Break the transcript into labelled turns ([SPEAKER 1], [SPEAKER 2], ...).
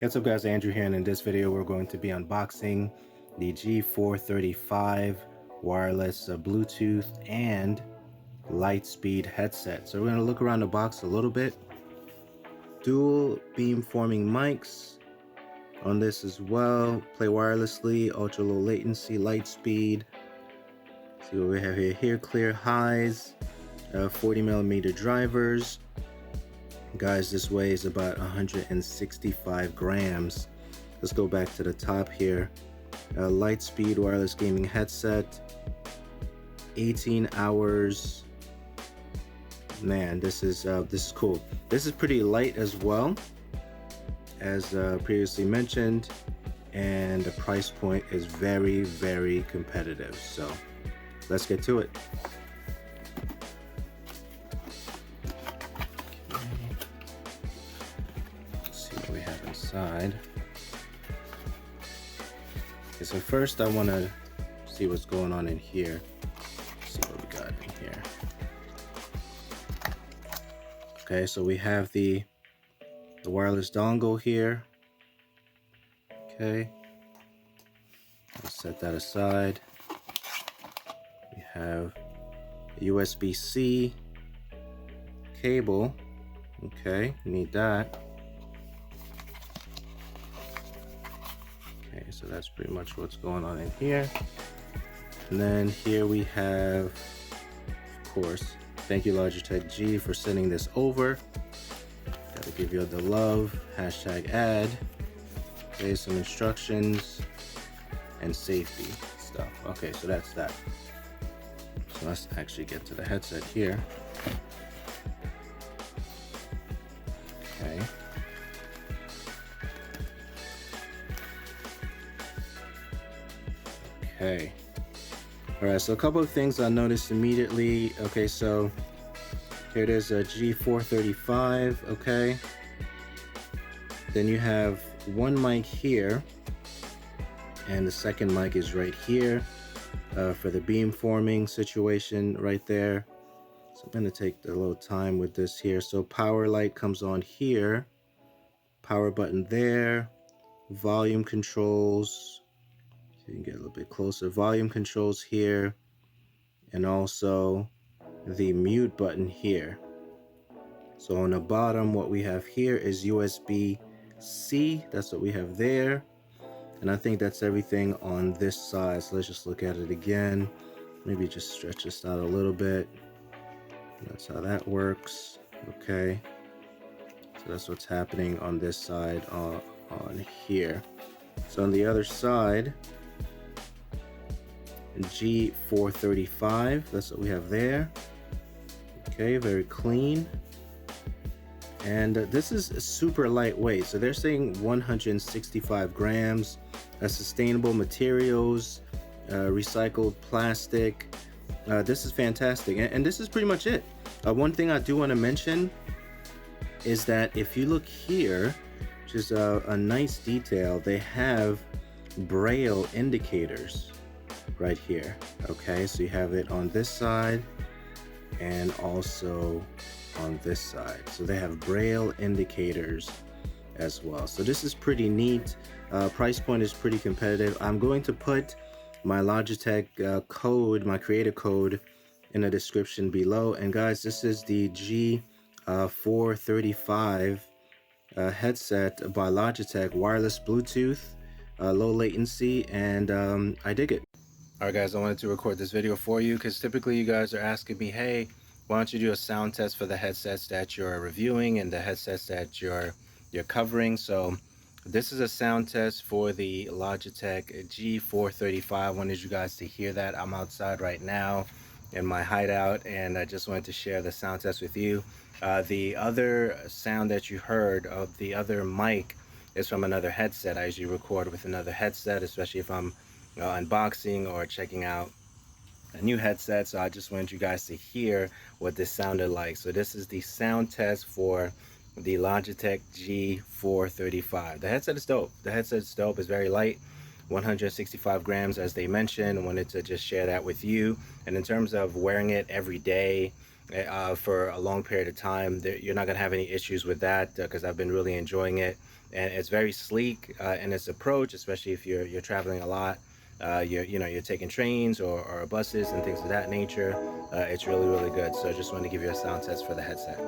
[SPEAKER 1] What's up guys, Andrew here, and in this video we're going to be unboxing the G435 wireless Bluetooth and LIGHTSPEED headset. So we're going to look around the box a little bit. Dual beamforming mics on this as well. Play wirelessly, ultra low latency, LIGHTSPEED. See what we have here. Hear clear highs, 40mm drivers. Guys, this weighs about 165 grams. Let's go back to the top here. LIGHTSPEED wireless gaming headset, 18 hours. Man, this is cool. This is pretty light as well, as previously mentioned, and the price point is very, very competitive. So let's get to it. We have inside. Okay, so first I want to see what's going on in here. Let's see what we got in here. Okay, so we have the wireless dongle here. Okay, let's set that aside. We have a USB-C cable. Okay, need that. Okay, so that's pretty much what's going on in here. And then here we have, of course, thank you Logitech G for sending this over. Gotta give you the love, #ad. Okay, some instructions and safety stuff. Okay, so that's that. So let's actually get to the headset here. Okay. Okay. All right, so a couple of things I noticed immediately. Okay, so here it is, a G435, okay? Then you have one mic here, and the second mic is right here for the beamforming situation right there. So I'm gonna take a little time with this here. So power light comes on here, power button there, volume controls. You can get a little bit closer. Volume controls here, and also the mute button here. So on the bottom, what we have here is USB-C. That's what we have there. And I think that's everything on this side. So let's just look at it again. Maybe just stretch this out a little bit. That's how that works. Okay. So that's what's happening on this side on here. So on the other side, G435, that's what we have there. Okay, very clean. And this is super lightweight. So they're saying 165 grams, sustainable materials, recycled plastic. This is fantastic. And this is pretty much it. One thing I do want to mention is that if you look here, which is a nice detail, they have Braille indicators right here. Okay, so you have it on this side and also on this side. So they have Braille indicators as well. So this is pretty neat. Price point is pretty competitive. I'm going to put my Logitech code, my creator code, in the description below. And guys, this is the G435 headset by Logitech, wireless Bluetooth, low latency, and I dig it. Alright guys, I wanted to record this video for you because typically you guys are asking me, hey, why don't you do a sound test for the headsets that you're reviewing and the headsets that you're covering. So this is a sound test for the Logitech G435. I wanted you guys to hear that. I'm outside right now in my hideout, and I just wanted to share the sound test with you. The other sound that you heard of the other mic is from another headset. I usually record with another headset, especially if I'm unboxing or checking out a new headset. So I just wanted you guys to hear what this sounded like. So this is the sound test for the Logitech G435. The headset is dope. The headset is dope. It's very light, 165 grams as they mentioned. I wanted to just share that with you. And in terms of wearing it every day, for a long period of time. You're not gonna have any issues with that because I've been really enjoying it, and it's very sleek in its approach, especially if you're traveling a lot. You're taking trains or buses and things of that nature. It's really good. So I just wanted to give you a sound test for the headset.